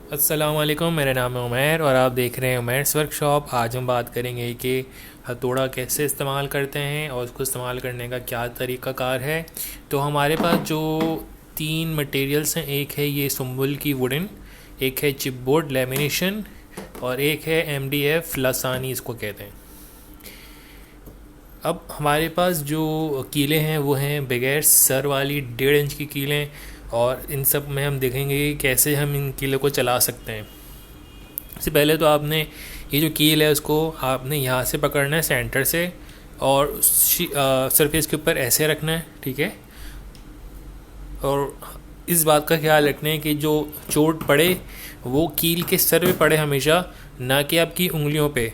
अस्सलामुअलैकुम, मेरा नाम है उमैर और आप देख रहे हैं उमैर्स वर्कशॉप। आज हम बात करेंगे कि हथौड़ा कैसे इस्तेमाल करते हैं और उसको इस्तेमाल करने का क्या तरीक़ाकार है। तो हमारे पास जो तीन मटेरियल्स हैं, एक है ये सुम्बुल की वुडन, एक है चिपबोर्ड लेमिनेशन और एक है MDF लासानी इसको कहते हैं। अब हमारे पास जो कीलें हैं वो हैं बगैर सर वाली 1.5 इंच की कीलें, और इन सब में हम देखेंगे कि कैसे हम इन कीलों को चला सकते हैं। सबसे पहले तो आपने ये जो कील है उसको आपने यहाँ से पकड़ना है सेंटर से, और सरफेस के ऊपर ऐसे रखना है, ठीक है। और इस बात का ख्याल रखना है कि जो चोट पड़े वो कील के सर पे पड़े हमेशा, ना कि आपकी उंगलियों पे।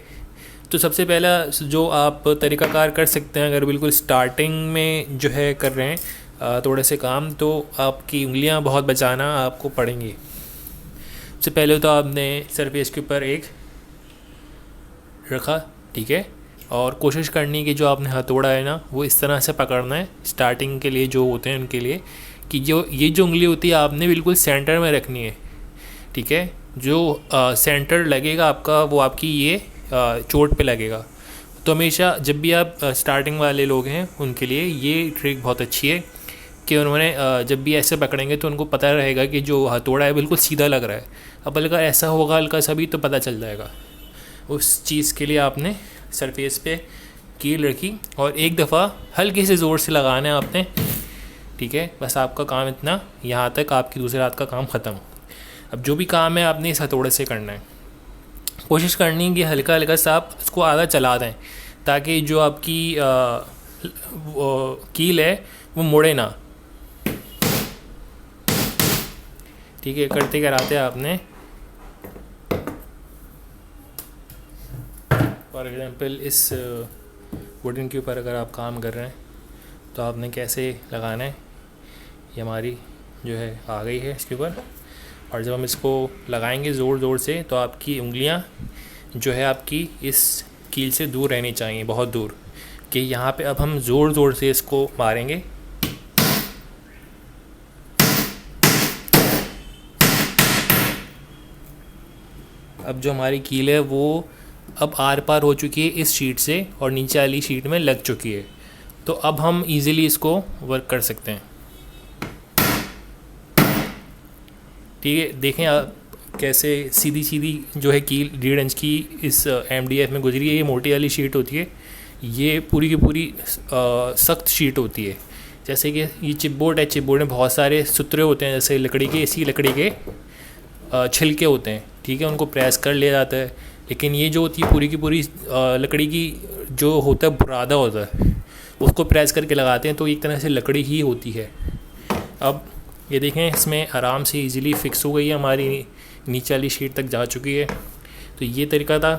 तो सबसे पहला जो आप तरीक़ाकार कर सकते हैं, अगर बिल्कुल स्टार्टिंग में जो है कर रहे हैं थोड़े से काम, तो आपकी उंगलियां बहुत बचाना आपको पड़ेंगी। सबसे पहले तो आपने सरफेस के ऊपर एक रखा, ठीक है, और कोशिश करनी कि जो आपने हथौड़ा है ना वो इस तरह से पकड़ना है स्टार्टिंग के लिए जो होते हैं उनके लिए, कि जो ये जो उंगली होती है आपने बिल्कुल सेंटर में रखनी है, ठीक है। जो सेंटर लगेगा आपका वो आपकी ये चोट पे लगेगा। तो हमेशा जब भी आप स्टार्टिंग वाले लोग हैं उनके लिए ये ट्रिक बहुत अच्छी है कि उन्होंने जब भी ऐसे पकड़ेंगे तो उनको पता रहेगा कि जो हथौड़ा है बिल्कुल सीधा लग रहा है। अब अगर ऐसा होगा हल्का सा भी तो पता चल जाएगा। उस चीज़ के लिए आपने सरफेस पे कील रखी और एक दफ़ा हल्के से ज़ोर से लगाना है आपने, ठीक है। बस आपका काम इतना, यहाँ तक आपकी दूसरे हाथ का काम ख़त्म। अब जो भी काम है आपने इस हथौड़े से करना है। कोशिश करनी है कि हल्का हल्का सा आप इसको आधा चला दें ताकि जो आपकी कील है वो मुड़े ना, ठीक है। करते कराते आपने फॉर एग्ज़ाम्पल इस वुडन के ऊपर अगर आप काम कर रहे हैं तो आपने कैसे लगाना है, ये हमारी जो है आ गई है इसके ऊपर। और जब हम इसको लगाएंगे ज़ोर ज़ोर से तो आपकी उंगलियां जो है आपकी इस कील से दूर रहनी चाहिए, बहुत दूर, कि यहाँ पे अब हम ज़ोर ज़ोर से इसको मारेंगे। अब जो हमारी कील है वो अब आर पार हो चुकी है इस शीट से और नीचे वाली शीट में लग चुकी है, तो अब हम इजीली इसको वर्क कर सकते हैं, ठीक है। देखें आप कैसे सीधी सीधी जो है कील 1.5 इंच की इस MDF में गुजरी है। ये मोटी वाली शीट होती है, ये पूरी की पूरी सख्त शीट होती है। जैसे कि ये चिपबोर्ड है, चिपबोर्ड में बहुत सारे सुतरे होते हैं जैसे लकड़ी के, इसी लकड़ी के छिलके होते हैं, ठीक है। उनको प्रेस कर लिया जाता है, लेकिन ये जो होती है पूरी की पूरी लकड़ी की जो होता है बुरादा होता है, उसको प्रेस करके लगाते हैं, तो एक तरह से लकड़ी ही होती है। अब ये देखें इसमें आराम से इजीली फिक्स हो गई है, हमारी नीचे वाली शीट तक जा चुकी है। तो ये तरीका था।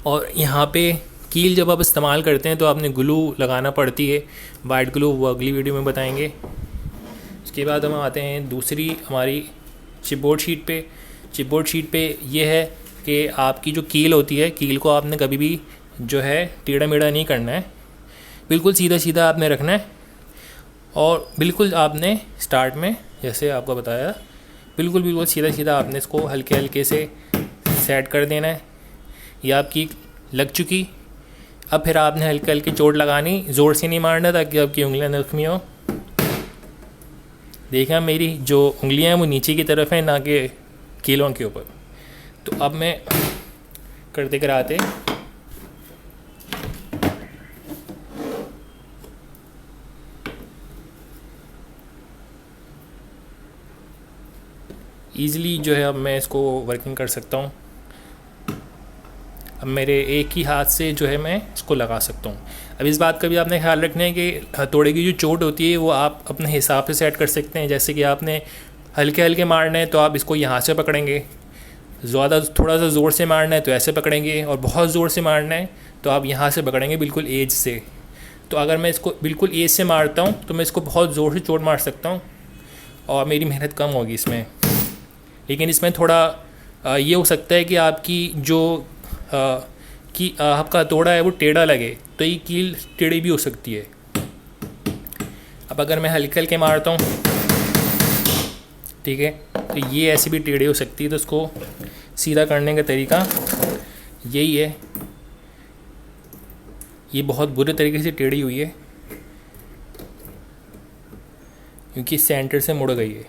और यहाँ पे कील जब आप इस्तेमाल करते हैं तो आपने ग्लू लगाना पड़ती है, वाइट ग्लू, वो अगली वीडियो में बताएंगे। उसके बाद हम आते हैं दूसरी हमारी चिपबोर्ड शीट पे। चिपबोर्ड शीट पे ये है कि आपकी जो कील होती है, कील को आपने कभी भी जो है टेढ़ा मेढ़ा नहीं करना है, बिल्कुल सीधा सीधा आपने रखना है। और बिल्कुल आपने स्टार्ट में जैसे आपको बताया बिल्कुल बिल्कुल सीधा सीधा आपने इसको हल्के हल्के से सेट कर देना है। ये आपकी लग चुकी। अब फिर आपने हल्के हल्के चोट लगानी, ज़ोर से नहीं मारना ताकि आपकी उंगलियां जख्मी हो। देखा मेरी जो उंगलियां हैं वो नीचे की तरफ हैं, ना कि कीलों के ऊपर। तो अब मैं करते कराते ईज़िली जो है अब मैं इसको वर्किंग कर सकता हूँ। अब मेरे एक ही हाथ से जो है मैं इसको लगा सकता हूँ। अब इस बात का भी आपने ख्याल रखना है कि हथौड़े की जो चोट होती है वो आप अपने हिसाब से सेट कर सकते हैं। जैसे कि आपने हल्के हल्के मारना है तो आप इसको यहाँ से पकड़ेंगे, ज़्यादा थोड़ा सा ज़ोर से मारना है तो ऐसे पकड़ेंगे, और बहुत ज़ोर से मारना है तो आप यहाँ से पकड़ेंगे बिल्कुल एज से। तो अगर मैं इसको बिल्कुल एज से मारता हूँ तो मैं इसको बहुत ज़ोर से चोट मार सकता हूँ और मेरी मेहनत कम होगी इसमें। लेकिन इसमें थोड़ा ये हो सकता है कि आपकी जो आपका हथौड़ा है वो टेढ़ा लगे, तो ये कील टेढ़ी भी हो सकती है। अब अगर मैं हल्के हल्के मारता हूँ ठीक है। तो ये ऐसी भी टेढ़ी हो सकती है, तो उसको सीधा करने का तरीका यही है। ये बहुत बुरे तरीके से टेढ़ी हुई है क्योंकि सेंटर से मुड़ गई है।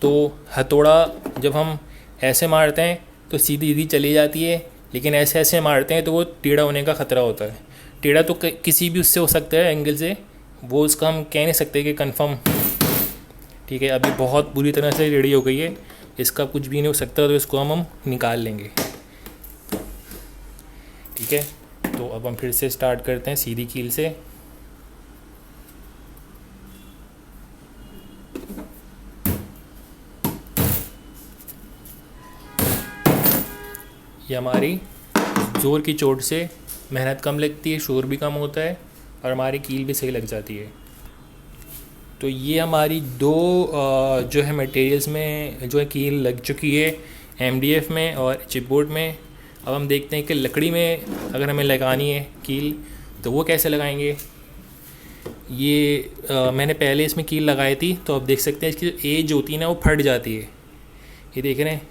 तो हथौड़ा जब हम ऐसे मारते हैं तो सीधी सीधी चली जाती है, लेकिन ऐसे ऐसे मारते हैं तो वो टेढ़ा होने का ख़तरा होता है। टेढ़ा तो किसी भी उससे हो सकता है एंगल से, वो उसका हम कह नहीं सकते कि कंफर्म। ठीक है, अभी बहुत बुरी तरह से टेढ़ी हो गई है, इसका कुछ भी नहीं हो सकता, तो इसको हम निकाल लेंगे। ठीक है, तो अब हम फिर से स्टार्ट करते हैं सीधी कील से। ये हमारी ज़ोर की चोट से मेहनत कम लगती है, शोर भी कम होता है और हमारी कील भी सही लग जाती है। तो ये हमारी दो जो है मटेरियल्स में जो है कील लग चुकी है, MDF में और चिपबोर्ड में। अब हम देखते हैं कि लकड़ी में अगर हमें लगानी है कील तो वो कैसे लगाएंगे। ये मैंने पहले इसमें कील लगाई थी, तो आप देख सकते हैं इसकी जो एज होती है ना वो फट जाती है। ये देख रहे हैं,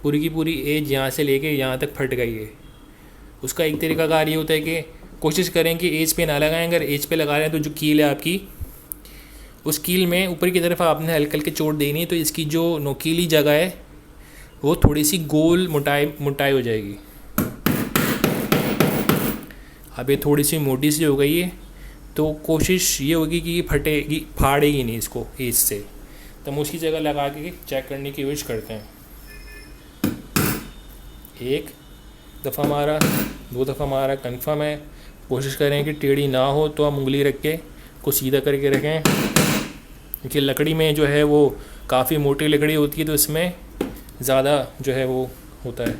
पूरी की पूरी एज यहाँ से लेके यहाँ तक फट गई है। उसका एक तरीका कार ये होता है कि कोशिश करें कि एज पे ना लगाएं। अगर एज पे लगा रहे हैं तो जो कील है आपकी, उस कील में ऊपर की तरफ आपने हल्के हल्के चोट देनी है, तो इसकी जो नोकीली जगह है वो थोड़ी सी गोल मोटाई हो जाएगी। अब ये थोड़ी सी मोटी सी हो गई है, तो कोशिश ये होगी कि ये फाड़ेगी नहीं इसको एज से। तो हम उसकी जगह लगा के चेक करने की कोशिश करते हैं। एक दफ़ा मारा, दो दफ़ा मारा, कंफर्म है। कोशिश करें कि टेढ़ी ना हो, तो हम उंगली रख के को सीधा करके रखें, क्योंकि लकड़ी में जो है वो काफ़ी मोटी लकड़ी होती है, तो इसमें ज़्यादा जो है वो होता है।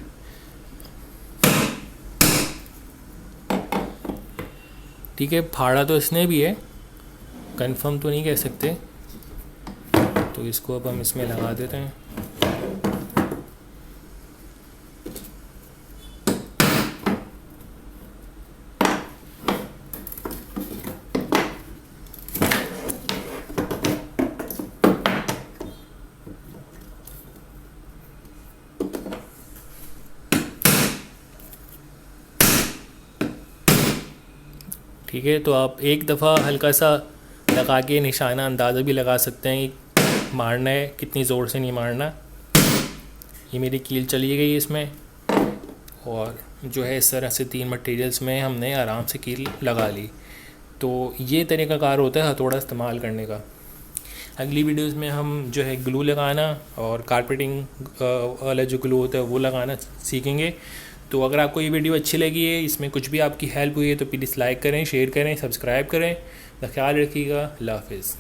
ठीक है, फाड़ा तो इसने भी है, कंफर्म तो नहीं कह सकते। तो इसको अब हम इसमें लगा देते हैं। ठीक है, तो आप एक दफ़ा हल्का सा लगा के निशाना अंदाज़ा भी लगा सकते हैं कि मारना है, कितनी ज़ोर से नहीं मारना। ये मेरी कील चली गई इसमें, और जो है इस तरह से 3 मटेरियल्स में हमने आराम से कील लगा ली। तो ये तरीक़ाकार होता है हथौड़ा इस्तेमाल करने का। अगली वीडियोस में हम जो है ग्लू लगाना और कारपेटिंग वाला जो ग्लू होता है वो लगाना सीखेंगे। तो अगर आपको ये वीडियो अच्छी लगी है, इसमें कुछ भी आपकी हेल्प हुई है, तो प्लीज़ लाइक करें, शेयर करें, सब्सक्राइब करें। ख्याल रखिएगा। अल्लाह हाफ़िज़।